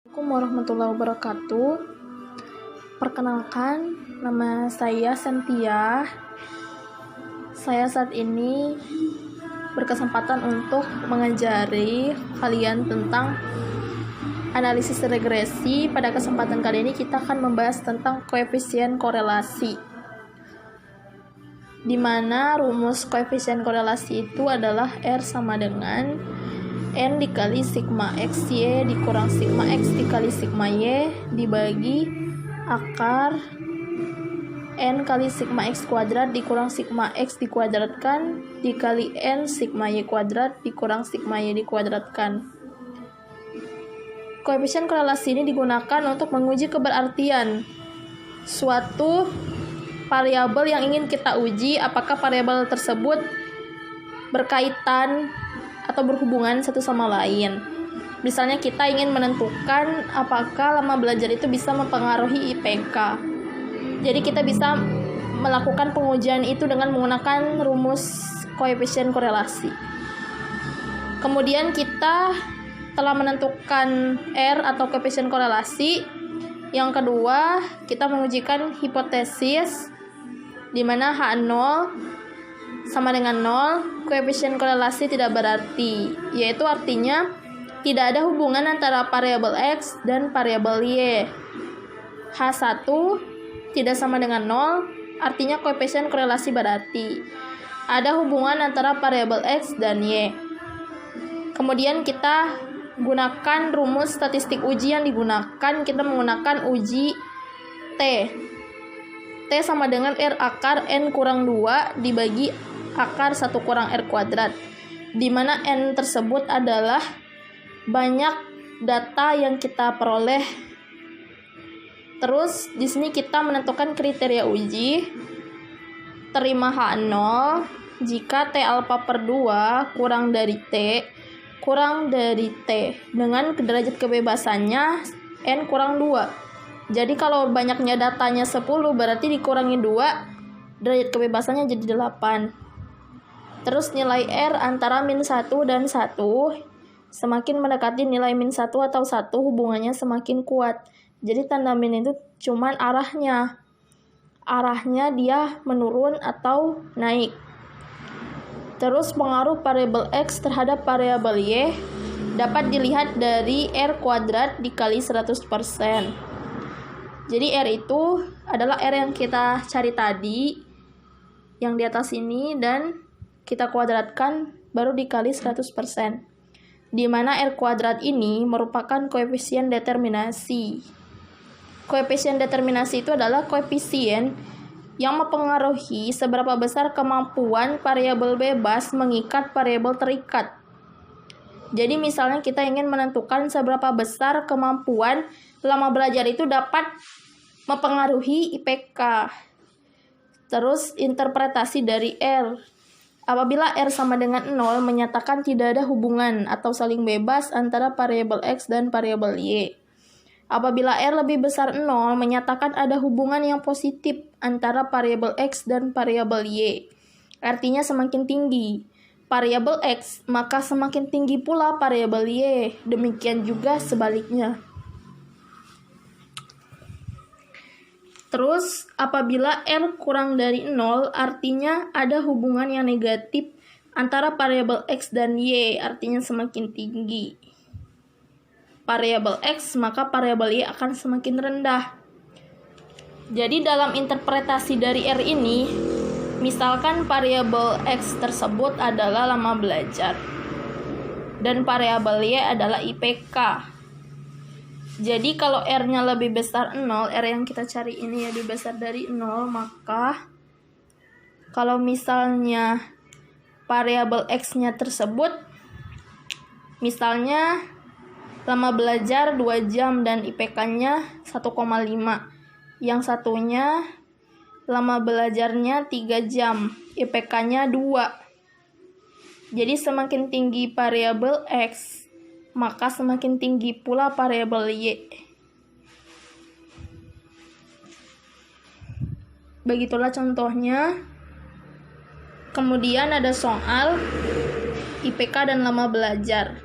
Assalamualaikum warahmatullahi wabarakatuh. Perkenalkan, nama saya Sentia. Saya saat ini berkesempatan untuk mengajari kalian tentang analisis regresi. Pada kesempatan kali ini kita akan membahas tentang koefisien korelasi, di mana rumus koefisien korelasi itu adalah R sama dengan N dikali sigma X Y dikurang sigma X dikali sigma Y dibagi akar N kali sigma X kuadrat dikurang sigma X dikuadratkan dikali N sigma Y kuadrat dikurang sigma Y dikuadratkan. Koefisien korelasi ini digunakan untuk menguji keberartian suatu variabel yang ingin kita uji, apakah variabel tersebut berkaitan atau berhubungan satu sama lain. Misalnya kita ingin menentukan apakah lama belajar itu bisa mempengaruhi IPK. Jadi kita bisa melakukan pengujian itu dengan menggunakan rumus koefisien korelasi. Kemudian kita telah menentukan R atau koefisien korelasi. Yang kedua, kita mengujikan hipotesis di mana H0 sama dengan 0, koefisien korelasi tidak berarti, yaitu artinya tidak ada hubungan antara variabel X dan variabel Y. H1 tidak sama dengan 0, artinya koefisien korelasi berarti ada hubungan antara variabel X dan Y. Kemudian kita gunakan rumus statistik uji yang digunakan, kita menggunakan uji T. T sama dengan R akar N kurang 2 dibagi akar 1 kurang R kuadrat, di mana N tersebut adalah banyak data yang kita peroleh. Terus di sini kita menentukan kriteria uji, terima H0 jika T alfa per 2 kurang dari T kurang dari T dengan derajat kebebasannya N kurang 2. Jadi kalau banyaknya datanya 10 berarti dikurangi 2, derajat kebebasannya jadi 8. Terus nilai R antara min 1 dan 1, semakin mendekati nilai min 1 atau 1 hubungannya semakin kuat. Jadi tanda min itu cuman arahnya dia menurun atau naik. Terus pengaruh variabel X terhadap variabel Y dapat dilihat dari R kuadrat dikali 100%. Jadi R itu adalah R yang kita cari tadi, yang di atas ini, dan kita kuadratkan baru dikali 100%. Di mana R kuadrat ini merupakan koefisien determinasi. Koefisien determinasi itu adalah koefisien yang mempengaruhi seberapa besar kemampuan variabel bebas mengikat variabel terikat. Jadi misalnya kita ingin menentukan seberapa besar kemampuan lama belajar itu dapat mempengaruhi IPK. Terus interpretasi dari R. Apabila R sama dengan 0 menyatakan tidak ada hubungan atau saling bebas antara variabel X dan variabel Y. Apabila R lebih besar 0 menyatakan ada hubungan yang positif antara variabel X dan variabel Y. Artinya semakin tinggi variabel X, maka semakin tinggi pula variabel Y. Demikian juga sebaliknya. Terus, apabila R kurang dari 0, artinya ada hubungan yang negatif antara variabel X dan Y, artinya semakin tinggi variabel X, maka variabel Y akan semakin rendah. Jadi, dalam interpretasi dari R ini, misalkan variabel X tersebut adalah lama belajar, dan variabel Y adalah IPK. Jadi kalau R-nya lebih besar 0, R yang kita cari ini lebih besar dari 0, maka kalau misalnya variabel X-nya tersebut, misalnya lama belajar 2 jam dan IPK-nya 1,5, yang satunya lama belajarnya 3 jam, IPK-nya 2. Jadi semakin tinggi variabel X, maka semakin tinggi pula variabel Y. Begitulah contohnya. Kemudian ada soal IPK dan lama belajar.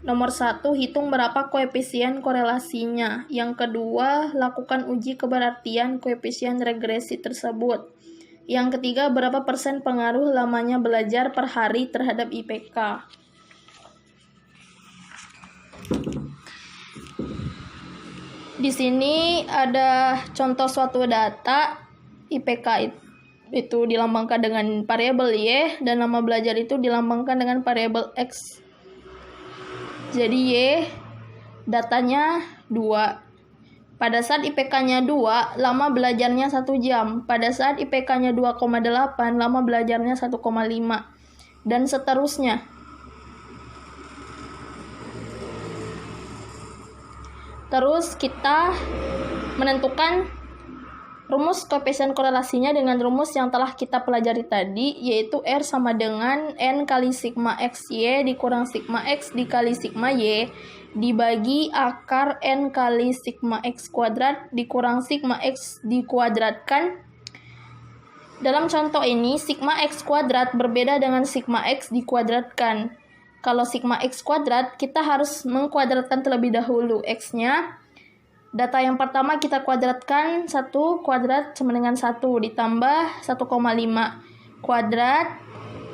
Nomor 1, hitung berapa koefisien korelasinya. Yang kedua, lakukan uji keberartian koefisien regresi tersebut. Yang ketiga, berapa persen pengaruh lamanya belajar per hari terhadap IPK. Di sini ada contoh suatu data IPK itu dilambangkan dengan variabel Y dan lama belajar itu dilambangkan dengan variabel X. Jadi Y datanya 2. Pada saat IPK-nya 2, lama belajarnya 1 jam. Pada saat IPK-nya 2,8, lama belajarnya 1,5. Dan seterusnya. Terus kita menentukan rumus koefisien korelasinya dengan rumus yang telah kita pelajari tadi, yaitu R sama dengan N kali sigma XY dikurang sigma X dikali sigma Y dibagi akar N kali sigma X kuadrat dikurang sigma X dikuadratkan. Dalam contoh ini, sigma X kuadrat berbeda dengan sigma X dikuadratkan. Kalau sigma X kuadrat, kita harus mengkuadratkan terlebih dahulu X-nya. Data yang pertama kita kuadratkan, 1 kuadrat sama dengan 1 ditambah 1,5 kuadrat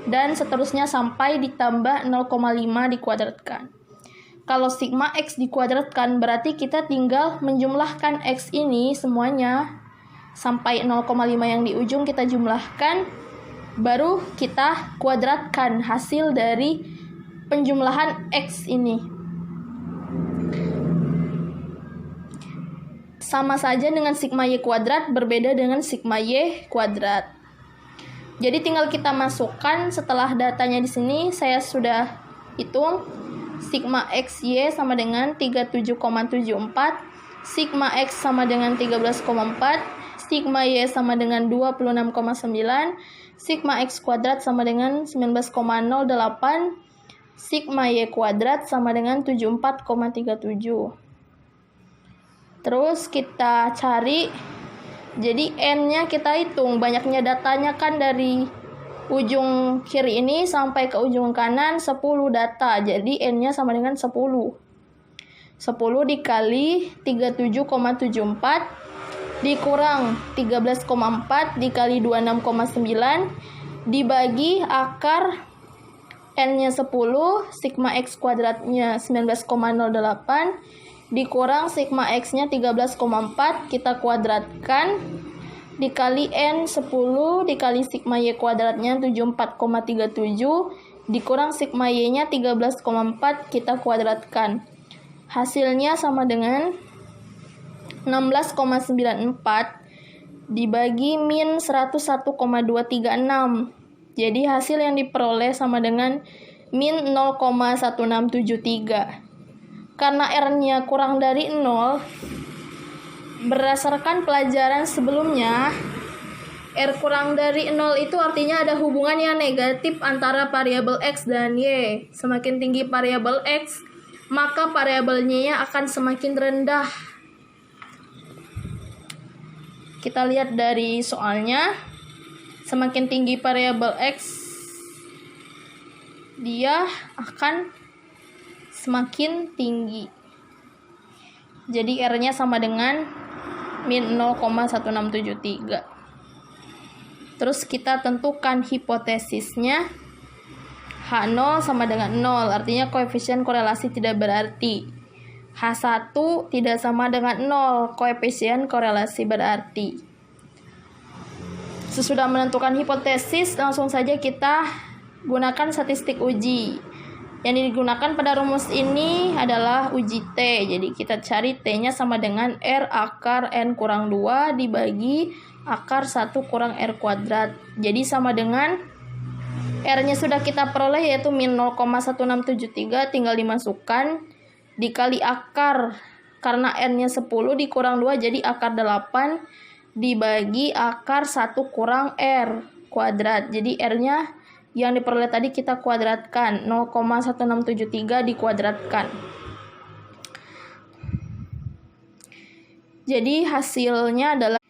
dan seterusnya sampai ditambah 0,5 dikuadratkan. Kalau sigma X dikuadratkan berarti kita tinggal menjumlahkan X ini semuanya sampai 0,5 yang di ujung kita jumlahkan, baru kita kuadratkan hasil dari penjumlahan X ini. Sama saja dengan sigma Y kuadrat berbeda dengan sigma Y kuadrat. Jadi tinggal kita masukkan setelah datanya di sini saya sudah hitung sigma XY sama dengan 37,74, sigma X sama dengan 13,4, sigma Y sama dengan 26,9, sigma X kuadrat sama dengan 19,08, sigma Y kuadrat sama dengan 74,37. Terus kita cari, jadi N-nya kita hitung, banyaknya datanya kan dari ujung kiri ini sampai ke ujung kanan 10 data, jadi N-nya sama dengan 10. 10 dikali 37,74 dikurang 13,4 dikali 26,9 dibagi akar N-nya 10, sigma X kuadratnya 19,08 dikurang sigma X-nya 13,4 kita kuadratkan dikali N 10 dikali sigma Y kuadratnya 74,37 dikurang sigma Y-nya 13,4 kita kuadratkan. Hasilnya sama dengan 16,94 dibagi min 101,236. Jadi hasil yang diperoleh sama dengan min 0,1673. Karena R-nya kurang dari 0, berdasarkan pelajaran sebelumnya, R kurang dari 0 itu artinya ada hubungan yang negatif antara variabel X dan Y. Semakin tinggi variabel X, maka variabelnya akan semakin rendah. Kita lihat dari soalnya, semakin tinggi variabel X, dia akan semakin tinggi. Jadi R-nya sama dengan min 0,1673. Terus kita tentukan hipotesisnya. H0 sama dengan 0, artinya koefisien korelasi tidak berarti. H1 tidak sama dengan 0, koefisien korelasi berarti. Sesudah menentukan hipotesis, langsung saja kita gunakan statistik uji. Yang digunakan pada rumus ini adalah uji T. Jadi kita cari T-nya sama dengan R akar N kurang 2 dibagi akar 1 kurang R kuadrat. Jadi sama dengan R-nya sudah kita peroleh yaitu min 0,1673, tinggal dimasukkan dikali akar. Karena N-nya 10 dikurang 2 jadi akar 8 dibagi akar 1 kurang R kuadrat. Jadi R-nya yang diperoleh tadi kita kuadratkan, 0,1673 dikuadratkan. Jadi hasilnya adalah,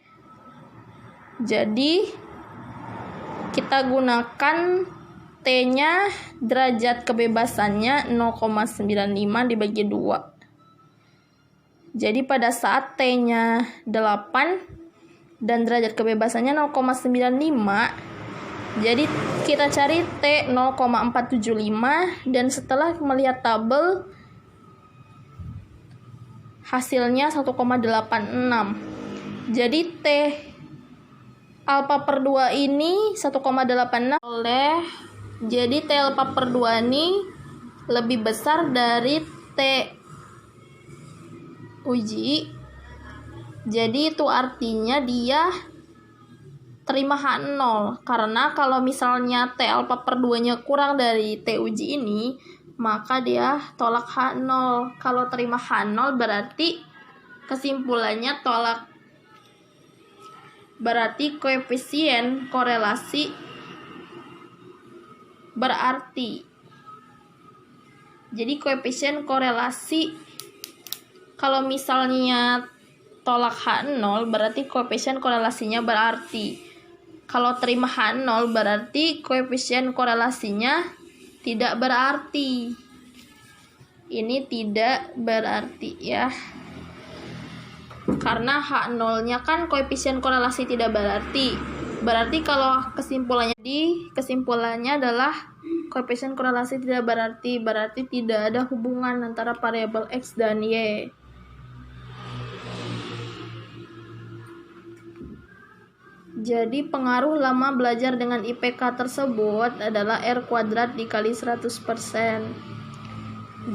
jadi kita gunakan T-nya derajat kebebasannya 0,95 dibagi 2. Jadi pada saat T-nya 8 dan derajat kebebasannya 0,95, jadi kita cari T 0,475 dan setelah melihat tabel hasilnya 1,86. Jadi T alfa per 2 ini 1,86 jadi T alfa per 2 ini lebih besar dari T uji. Jadi itu artinya dia terima H0, karena kalau misalnya T alfa per 2 nya kurang dari T uji ini, maka dia tolak H0. Kalau terima H0 berarti kesimpulannya tolak, berarti koefisien korelasi berarti. Jadi koefisien korelasi kalau misalnya tolak H0 berarti koefisien korelasinya berarti. Kalau terima H0 berarti koefisien korelasinya tidak berarti. Ini tidak berarti ya. Karena H0-nya kan koefisien korelasi tidak berarti. Berarti kalau kesimpulannya adalah koefisien korelasi tidak berarti, berarti tidak ada hubungan antara variabel X dan Y. Jadi pengaruh lama belajar dengan IPK tersebut adalah R kuadrat dikali 100%.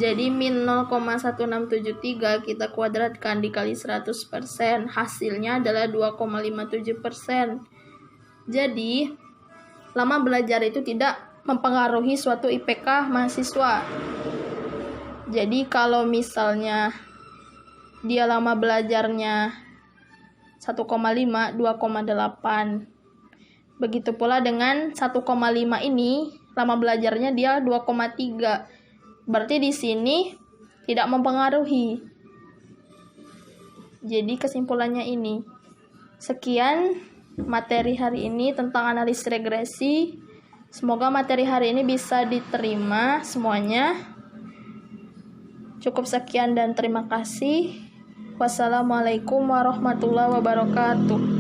Jadi min 0,1673 kita kuadratkan dikali 100%, hasilnya adalah 2,57%. Jadi lama belajar itu tidak mempengaruhi suatu IPK mahasiswa. Jadi kalau misalnya dia lama belajarnya 1,5, 2,8. Begitu pula dengan 1,5 ini, lama belajarnya dia 2,3. Berarti di sini tidak mempengaruhi. Jadi kesimpulannya ini. Sekian materi hari ini tentang analisis regresi. Semoga materi hari ini bisa diterima semuanya. Cukup sekian dan terima kasih. Wassalamualaikum warahmatullahi wabarakatuh.